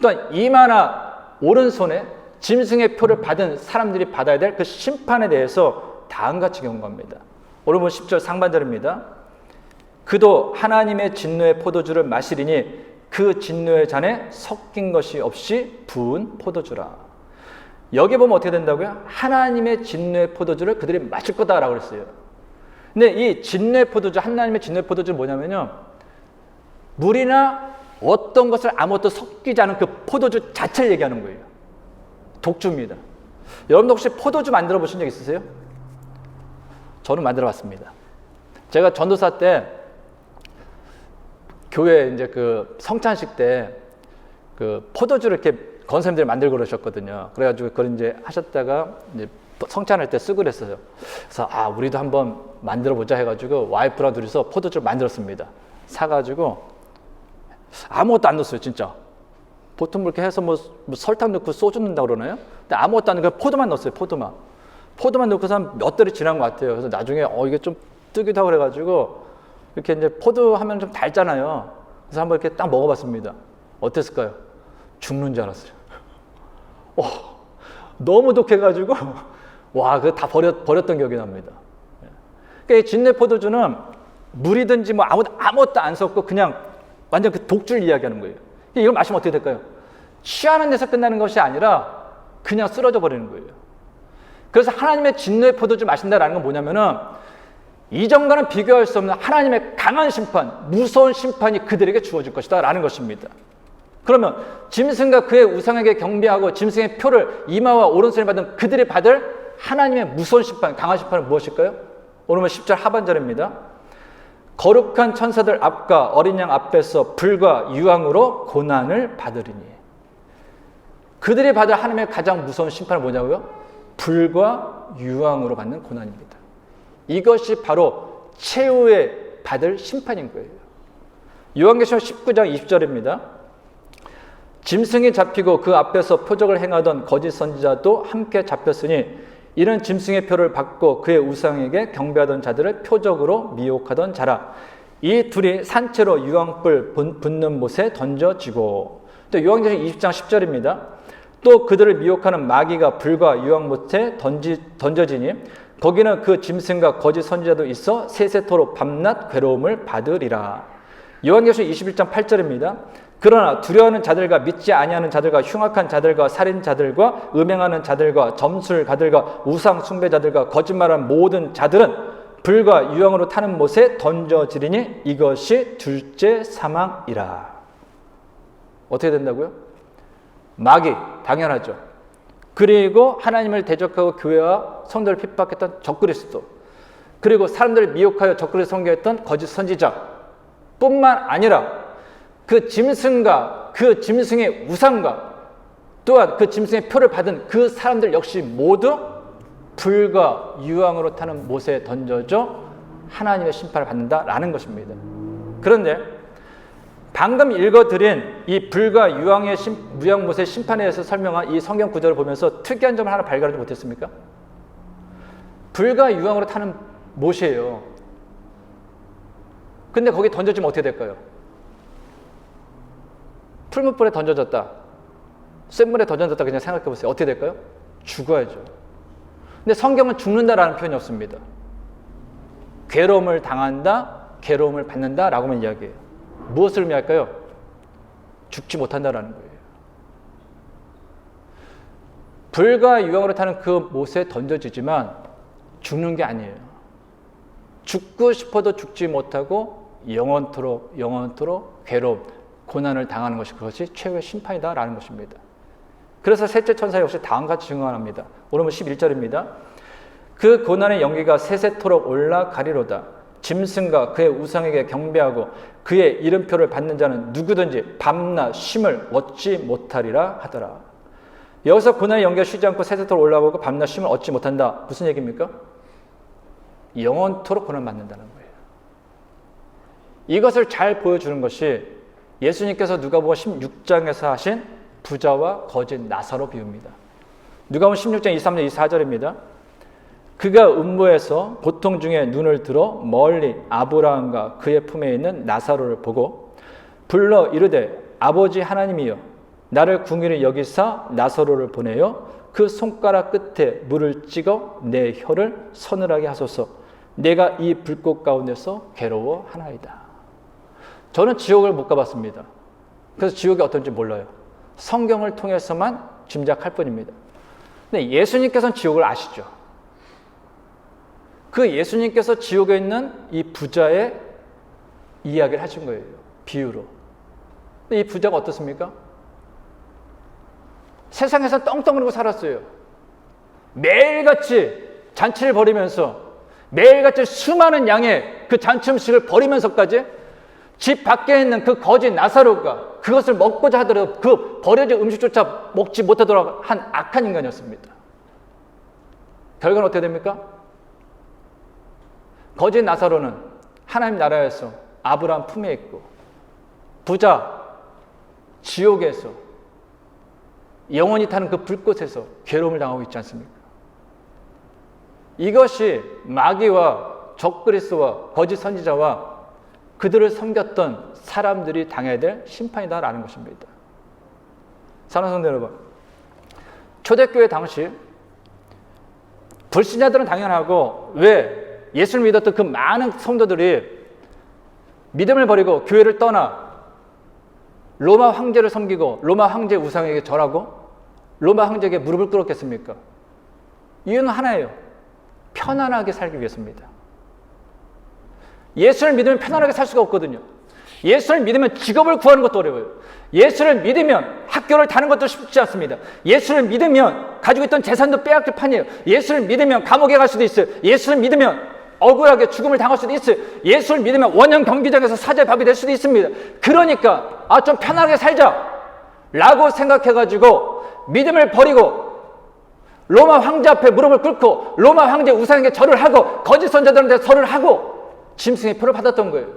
또한 이마나 오른손에 짐승의 표를 받은 사람들이 받아야 될 그 심판에 대해서 다음과 같이 경고합니다. 오늘 본 10절 상반절입니다. 그도 하나님의 진노의 포도주를 마시리니 그 진노의 잔에 섞인 것이 없이 부은 포도주라. 여기 보면 어떻게 된다고요? 하나님의 진노의 포도주를 그들이 마실 거다라고 그랬어요. 근데 이 진노의 포도주, 하나님의 진노의 포도주는 뭐냐면요, 물이나 어떤 것을 아무것도 섞이지 않은 그 포도주 자체를 얘기하는 거예요. 독주입니다. 여러분도 혹시 포도주 만들어 보신 적 있으세요? 저는 만들어 봤습니다. 제가 전도사 때 교회 이제 그 성찬식 때 그 포도주를 이렇게 권사님들이 만들고 그러셨거든요. 그래가지고 그걸 이제 하셨다가 이제 성찬할 때 쓰고 그랬어요. 그래서 우리도 한번 만들어 보자 해가지고 와이프랑 둘이서 포도주를 만들었습니다. 사가지고 아무것도 안 넣었어요, 진짜. 보통 그렇게 해서 뭐 설탕 넣고 소주 넣는다고 그러나요? 근데 아무것도 안 넣고 포도만 넣었어요, 포도만 넣고서 한 몇 달이 지난 것 같아요. 그래서 나중에 이게 좀 뜨기도 하고 그래가지고 이렇게 이제 포도 하면 좀 달잖아요. 그래서 한번 이렇게 딱 먹어봤습니다. 어땠을까요? 죽는 줄 알았어요. 너무 독해가지고 그거 다 버렸던 기억이 납니다. 그러니까 이 진내 포도주는 물이든지 뭐 아무것도 안 섞고 그냥 완전 그 독주를 이야기하는 거예요. 이걸 마시면 어떻게 될까요? 취하는 데서 끝나는 것이 아니라 그냥 쓰러져 버리는 거예요. 그래서 하나님의 진노의 포도주 마신다라는 건 뭐냐면은 이전과는 비교할 수 없는 하나님의 강한 심판, 무서운 심판이 그들에게 주어질 것이다 라는 것입니다. 그러면 짐승과 그의 우상에게 경배하고 짐승의 표를 이마와 오른손에 받은 그들이 받을 하나님의 무서운 심판, 강한 심판은 무엇일까요? 오늘 10절 하반절입니다. 거룩한 천사들 앞과 어린 양 앞에서 불과 유황으로 고난을 받으리니. 그들이 받을 하나님의 가장 무서운 심판은 뭐냐고요? 불과 유황으로 받는 고난입니다. 이것이 바로 최후에 받을 심판인 거예요. 요한계시록 19장 20절입니다. 짐승이 잡히고 그 앞에서 표적을 행하던 거짓 선지자도 함께 잡혔으니 이는 짐승의 표를 받고 그의 우상에게 경배하던 자들을 표적으로 미혹하던 자라. 이 둘이 산채로 유황불 붙는 못에 던져지고. 또 요한계시록 20장 10절입니다. 또 그들을 미혹하는 마귀가 불과 유황못에 던져지니 거기는 그 짐승과 거짓 선지자도 있어 세세토록 밤낮 괴로움을 받으리라. 요한계시록 21장 8절입니다. 그러나 두려워하는 자들과 믿지 아니하는 자들과 흉악한 자들과 살인자들과 음행하는 자들과 점술가들과 우상 숭배자들과 거짓말하는 모든 자들은 불과 유황으로 타는 못에 던져지리니 이것이 둘째 사망이라. 어떻게 된다고요? 마귀, 당연하죠. 그리고 하나님을 대적하고 교회와 성도를 핍박했던 적그리스도, 그리고 사람들을 미혹하여 적그리스도 섬겨했던 거짓 선지자 뿐만 아니라 그 짐승과 그 짐승의 우상과 또한 그 짐승의 표를 받은 그 사람들 역시 모두 불과 유황으로 타는 못에 던져져 하나님의 심판을 받는다라는 것입니다. 그런데 방금 읽어드린 이 불과 유황의 무양못의 심판에 대해서 설명한 이 성경 구절을 보면서 특이한 점을 하나 발견하지 못했습니까? 불과 유황으로 타는 못이에요. 근데 거기 던져지면 어떻게 될까요? 풀무불에 던져졌다, 센 물에 던져졌다 그냥 생각해 보세요. 어떻게 될까요? 죽어야죠. 근데 성경은 죽는다라는 표현이 없습니다. 괴로움을 당한다, 괴로움을 받는다 라고만 이야기해요. 무엇을 의미할까요? 죽지 못한다라는 거예요. 불과 유황으로 타는 그 못에 던져지지만 죽는 게 아니에요. 죽고 싶어도 죽지 못하고 영원토록 괴로움, 고난을 당하는 것이 그것이 최후의 심판이다라는 것입니다. 그래서 셋째 천사 역시 다음과 같이 증언합니다. 오늘 11절입니다. 그 고난의 연기가 세세토록 올라가리로다. 짐승과 그의 우상에게 경배하고 그의 이름표를 받는 자는 누구든지 밤낮 쉼을 얻지 못하리라 하더라. 여기서 고난의 연기가 쉬지 않고 세세토록 올라가고 밤낮 쉼을 얻지 못한다. 무슨 얘기입니까? 영원토록 고난 받는다는 거예요. 이것을 잘 보여주는 것이 예수님께서 누가복음 16장에서 하신 부자와 거짓 나사로 비유입니다. 누가복음 16장 23절 24절입니다. 그가 음부에서 고통 중에 눈을 들어 멀리 아브라함과 그의 품에 있는 나사로를 보고 불러 이르되 아버지 하나님이여 나를 궁휼히 여기사 나사로를 보내어 그 손가락 끝에 물을 찍어 내 혀를 서늘하게 하소서. 내가 이 불꽃 가운데서 괴로워하나이다. 저는 지옥을 못 가봤습니다. 그래서 지옥이 어떤지 몰라요. 성경을 통해서만 짐작할 뿐입니다. 근데 예수님께서는 지옥을 아시죠. 그 예수님께서 지옥에 있는 이 부자의 이야기를 하신 거예요. 비유로. 근데 이 부자가 어떻습니까? 세상에서 떵떵거리고 살았어요. 매일같이 잔치를 벌이면서 매일같이 수많은 양의 그 잔치 음식을 벌이면서까지 집 밖에 있는 그 거짓 나사로가 그것을 먹고자 하더라도 그 버려진 음식조차 먹지 못하도록 한 악한 인간이었습니다. 결과는 어떻게 됩니까? 거짓 나사로는 하나님 나라에서 아브라함 품에 있고, 부자 지옥에서 영원히 타는 그 불꽃에서 괴로움을 당하고 있지 않습니까? 이것이 마귀와 적그리스도와 거짓 선지자와 그들을 섬겼던 사람들이 당해야 될 심판이다라는 것입니다. 사랑하는 성도 여러분, 초대교회 당시 불신자들은 당연하고, 왜 예수를 믿었던 그 많은 성도들이 믿음을 버리고 교회를 떠나 로마 황제를 섬기고 로마 황제 우상에게 절하고 로마 황제에게 무릎을 꿇었겠습니까? 이유는 하나예요. 편안하게 살기 위해서입니다. 예수를 믿으면 편안하게 살 수가 없거든요. 예수를 믿으면 직업을 구하는 것도 어려워요. 예수를 믿으면 학교를 다는 것도 쉽지 않습니다. 예수를 믿으면 가지고 있던 재산도 빼앗길 판이에요. 예수를 믿으면 감옥에 갈 수도 있어요. 예수를 믿으면 억울하게 죽음을 당할 수도 있어요. 예수를 믿으면 원형 경기장에서 사제밥이 될 수도 있습니다. 그러니까 좀 편하게 살자 라고 생각해가지고 믿음을 버리고 로마 황제 앞에 무릎을 꿇고 로마 황제 우상에게 절을 하고 거짓 선자들한테 절을 하고 짐승의 표를 받았던 거예요.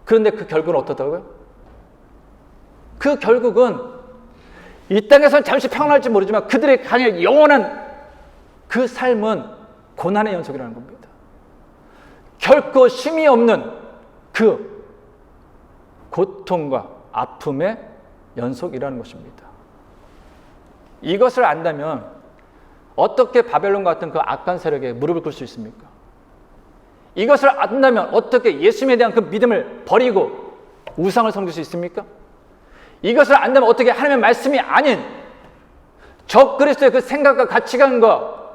그런데 그 결국은 어떻다고요? 그 결국은 이 땅에서는 잠시 평안할지 모르지만 그들의 가는 영원한 그 삶은 고난의 연속이라는 겁니다. 결코 쉼이 없는 그 고통과 아픔의 연속이라는 것입니다. 이것을 안다면 어떻게 바벨론 같은 그 악한 세력에 무릎을 꿇을 수 있습니까? 이것을 안다면 어떻게 예수님에 대한 그 믿음을 버리고 우상을 섬길 수 있습니까? 이것을 안다면 어떻게 하나님의 말씀이 아닌 적그리스도의 그 생각과 가치관과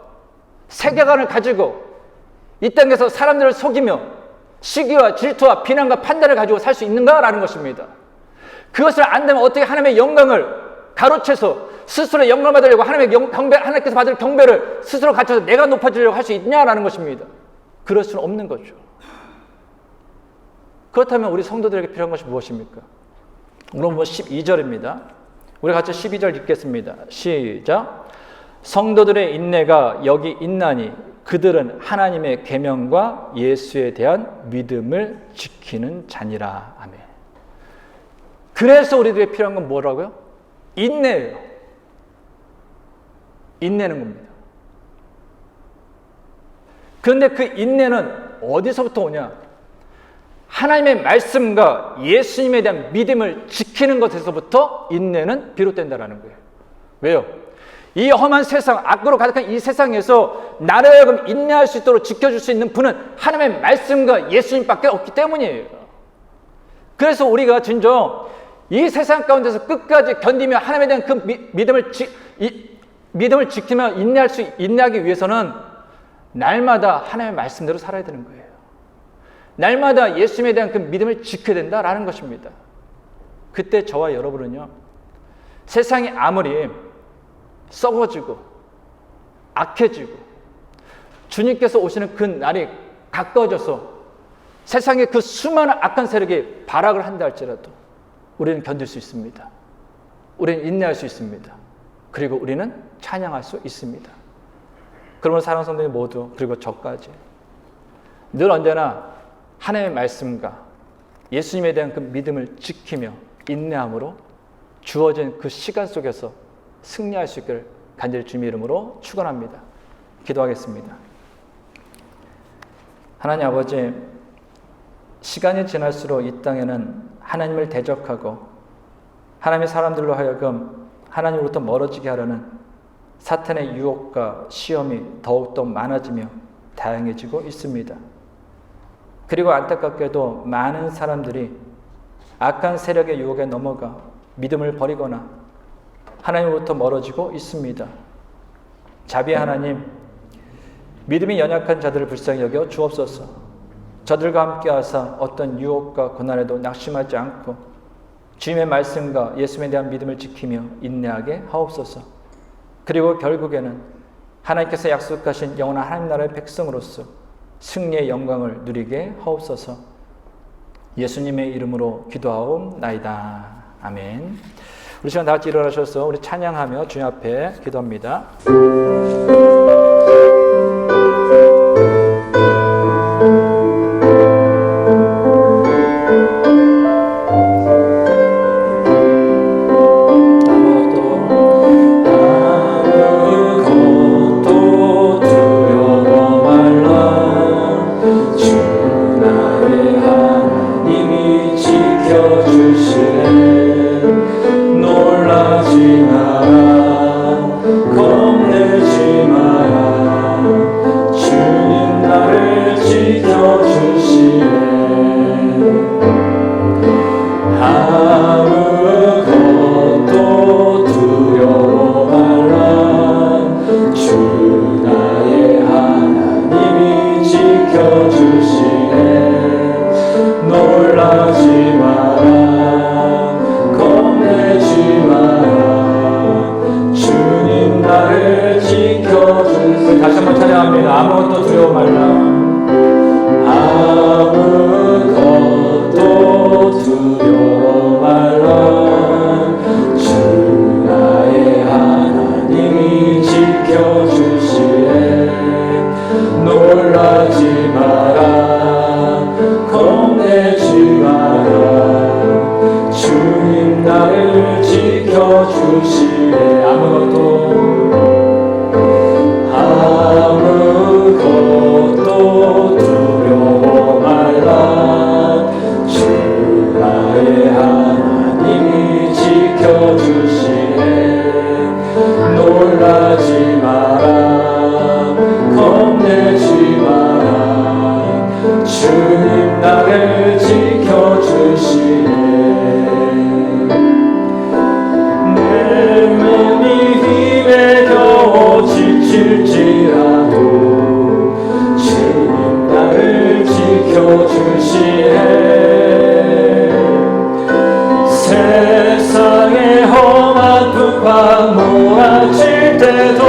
세계관을 가지고 이 땅에서 사람들을 속이며 시기와 질투와 비난과 판단을 가지고 살 수 있는가라는 것입니다. 그것을 안다면 어떻게 하나님의 영광을 가로채서 스스로 영광을 받으려고 하나님께서 받을 경배를 스스로 갖춰서 내가 높아지려고 할 수 있냐라는 것입니다. 그럴 수는 없는 거죠. 그렇다면 우리 성도들에게 필요한 것이 무엇입니까? 오늘 12절입니다. 우리 같이 12절 읽겠습니다. 시작. 성도들의 인내가 여기 있나니 그들은 하나님의 계명과 예수에 대한 믿음을 지키는 자니라. 아멘. 그래서 우리들에게 필요한 건 뭐라고요? 인내예요. 인내는 겁니다. 그런데 그 인내는 어디서부터 오냐? 하나님의 말씀과 예수님에 대한 믿음을 지키는 것에서부터 인내는 비롯된다는 거예요. 왜요? 이 험한 세상, 악으로 가득한 이 세상에서 나를 하여금 인내할 수 있도록 지켜줄 수 있는 분은 하나님의 말씀과 예수님밖에 없기 때문이에요. 그래서 우리가 진정 이 세상 가운데서 끝까지 견디며 하나님에 대한 그 믿음을 지키며 인내하기 위해서는 날마다 하나님의 말씀대로 살아야 되는 거예요. 날마다 예수님에 대한 그 믿음을 지켜야 된다라는 것입니다. 그때 저와 여러분은요, 세상이 아무리 썩어지고 악해지고 주님께서 오시는 그 날이 가까워져서 세상의 그 수많은 악한 세력이 발악을 한다 할지라도 우리는 견딜 수 있습니다. 우리는 인내할 수 있습니다. 그리고 우리는 찬양할 수 있습니다. 그러므로 사랑하는 성도님 모두, 그리고 저까지 늘 언제나 하나님의 말씀과 예수님에 대한 그 믿음을 지키며 인내함으로 주어진 그 시간 속에서 승리할 수 있기를 간절히 주님의 이름으로 축원합니다. 기도하겠습니다. 하나님 아버지, 시간이 지날수록 이 땅에는 하나님을 대적하고 하나님의 사람들로 하여금 하나님으로부터 멀어지게 하려는 사탄의 유혹과 시험이 더욱더 많아지며 다양해지고 있습니다. 그리고 안타깝게도 많은 사람들이 악한 세력의 유혹에 넘어가 믿음을 버리거나 하나님으로부터 멀어지고 있습니다. 자비의 하나님, 믿음이 연약한 자들을 불쌍히 여겨 주옵소서. 저들과 함께 하사 어떤 유혹과 고난에도 낙심하지 않고 주님의 말씀과 예수님에 대한 믿음을 지키며 인내하게 하옵소서. 그리고 결국에는 하나님께서 약속하신 영원한 하나님 나라의 백성으로서 승리의 영광을 누리게 하옵소서. 예수님의 이름으로 기도하옵나이다. 아멘. 우리 시간 다 같이 일어나셔서 우리 찬양하며 주님 앞에 기도합니다. 나를 지켜주시네. 다시 한번 찬양합니다. 아무것도 두려워 말라. 아무것도 두려워 말라. 주 나의 하나님이 지켜주시네. 놀라지 마라. 겁내지 마라. 주님 나를 지켜주시네. 아무것도 두려워 말라. 주 나의 하나님이 지켜주시네. 놀라지 마라. 겁내지 마라. 주님 나를 지켜주시네. 내 몸이 힘에 겨워 지칠지라도 주님 나를 지켜주시네. 세상의 험한 풍파 몰아칠 때도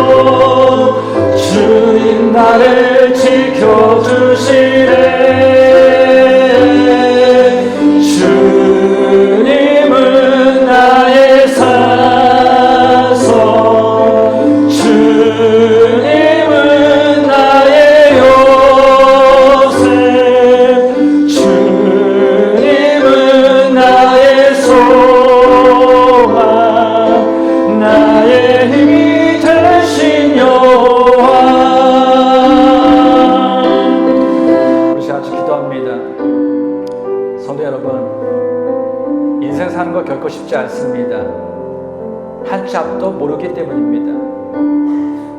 주님 나를 지켜주시네. 주님은 나의 사성, 주님은 나의 요새, 주님은 나의 소망, 나의 힘이 되신 여호와. 우리 같이 기도합니다. 성도 여러분, 인생 사는 거 결코 쉽지 않습니다. 한 치 앞도 모르기 때문입니다.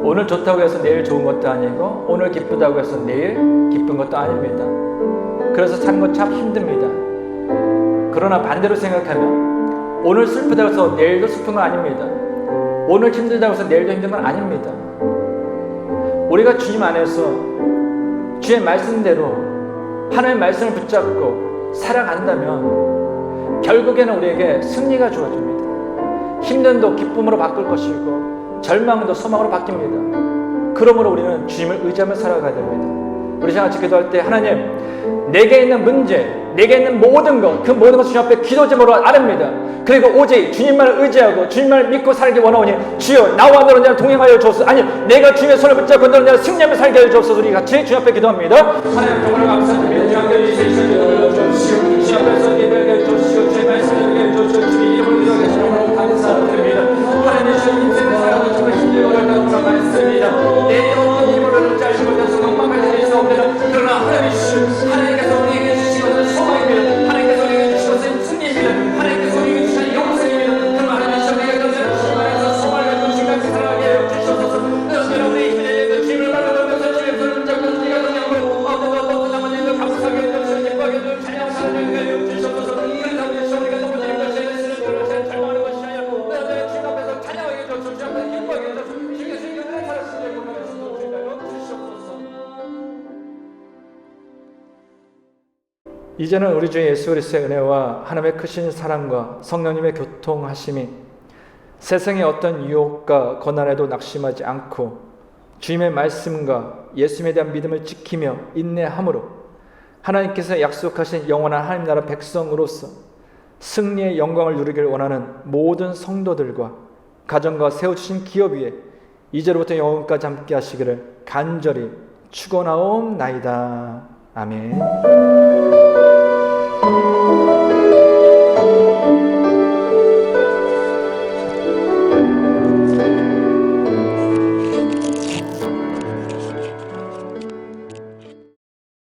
오늘 좋다고 해서 내일 좋은 것도 아니고, 오늘 기쁘다고 해서 내일 기쁜 것도 아닙니다. 그래서 사는 건 참 힘듭니다. 그러나 반대로 생각하면 오늘 슬프다고 해서 내일도 슬픈 건 아닙니다. 오늘 힘들다고 해서 내일도 힘든 건 아닙니다. 우리가 주님 안에서 주의 말씀대로 하나님의 말씀을 붙잡고 살아간다면 결국에는 우리에게 승리가 주어집니다. 힘든도 기쁨으로 바꿀 것이고 절망도 소망으로 바뀝니다. 그러므로 우리는 주님을 의지하며 살아가야 됩니다. 우리 같이 기도할 때, 하나님, 내게 있는 문제, 내게 있는 모든 것, 그 모든 것을 주님 앞에 기도 제목으로 아릅니다. 그리고 오직 주님만을 의지하고 주님만을 믿고 살기 원하오니 주여 나와 너로 나를 동행하여 주옵소서. 아니, 내가 주님의 손을 붙잡고 너로 나를 승리하며 살게 하여 주옵소서. 우리 같이 주님 앞에 기도합니다. 하나님, 정말 감사드립니다. 주님 앞에 주시옵시고, 주님 앞에서 예배하게 해주시고, 주의 말씀을 하게 해주시고, 주의 이름을 기도하게 해주시고 감사드립니다. 하나님, 주님 인생을 살아가는 정말 힘들고 어렵다고 말씀입니다. 내 어떤 힘으로 짧지 못해서 넉넉할 때는 있사옵니다. 그러나 하나님 주신 하나님께서 우리에게 주신 것은 소망입니다. 하나님께서 우리에게 주신 것은 승리입니다. 하나님께서 우리에게 주신 영생입니다. 그러나 하나님 주신 우리가 주신 주님께서 소망을 갖고 주님과 살아가게 하여 주시옵소서. 여러분의 힘을 내는 주님을 바라보면서 주님의 손을 붙잡고 주님과 동행하고 어떤 장모님도 감사하게 해주시고 기뻐하게 해주시고 찬양하게 하여 주시옵소서. 그래서 우리 우리가 너무 드린 것이 예수를 그렇지 절망하는 것이 아니라 주님 앞에서 찬양하게 해주시고 주님 앞에서 기뻐하게 해주시고 주님께서 이겨내 살았으니 고백하시고 주님과 주시옵소서. 이제는 우리 주 예수 그리스도의 은혜와 하나님의 크신 사랑과 성령님의 교통하심이 세상의 어떤 유혹과 고난에도 낙심하지 않고 주님의 말씀과 예수님에 대한 믿음을 지키며 인내함으로 하나님께서 약속하신 영원한 하나님 나라 백성으로서 승리의 영광을 누리길 원하는 모든 성도들과 가정과 세워주신 기업 위에 이제로부터 영원까지 함께 하시기를 간절히 축원하옵나이다. 아멘.